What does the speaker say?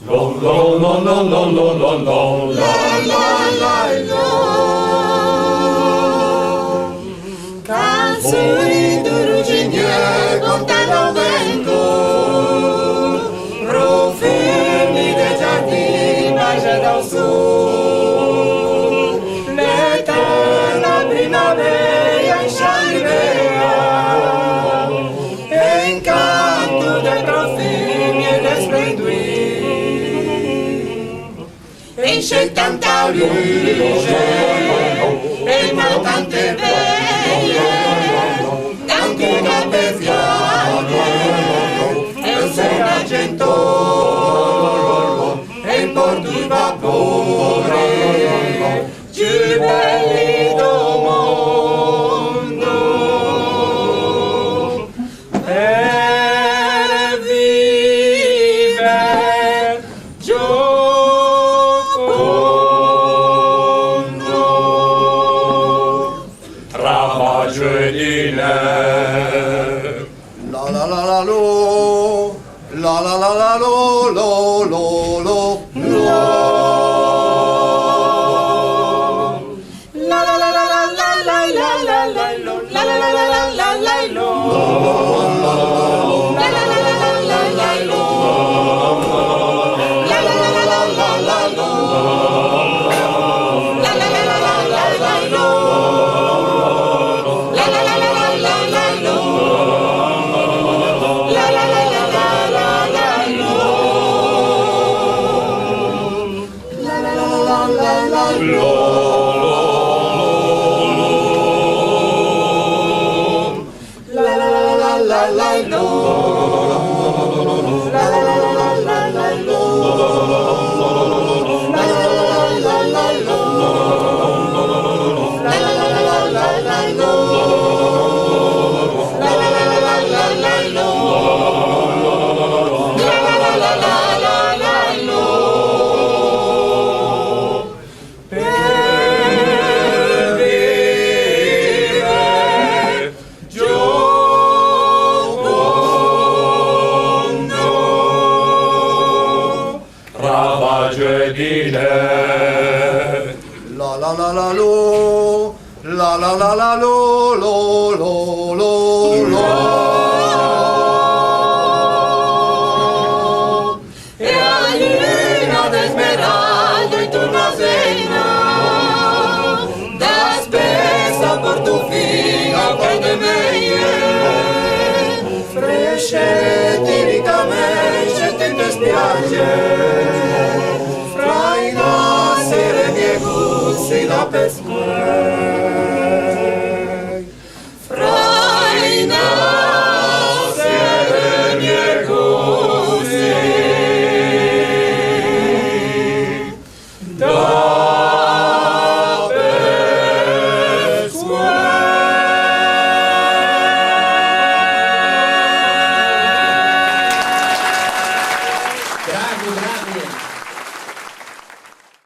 Lo, lo, lo, lo, lo, lo, lo, lo, lo. Canzoni d'origine portano vento, profumi dei giardini bacia dal sud, l'eterna primavera in scialivea, e incanto dei profumi e dei splendori, e c'è tanta luce, e ma tante veglie, tanti cappefiati, e un sole argento, e in porto il vapore, più belli del mondo. E vive Giocondo. Travagedine. La la la la lo, la la la la lo, lo lo lo. La la la la la la la la la la lo, la la la la la la la lo, la la la la la la la lo, la la la la la la la lo, la la la la la la la lo, la la la la la la la lo, la la la la la la la lo, la la la la la la lo. La la la la la la lo. La la la la la la la lo. La la la la la la lo. La la la la la la lo. La la la la la la lo. La la la la la la lo. Per vivere Giocondo. Travagedine. La la la la lo, la la la la lo, lo lo lo lo. E a luna de esmeralda e tu na cena, da spesa por tu figa quando meie, fresce tiricamente in te spiagge, fra i nascere miei guzzi da pescare.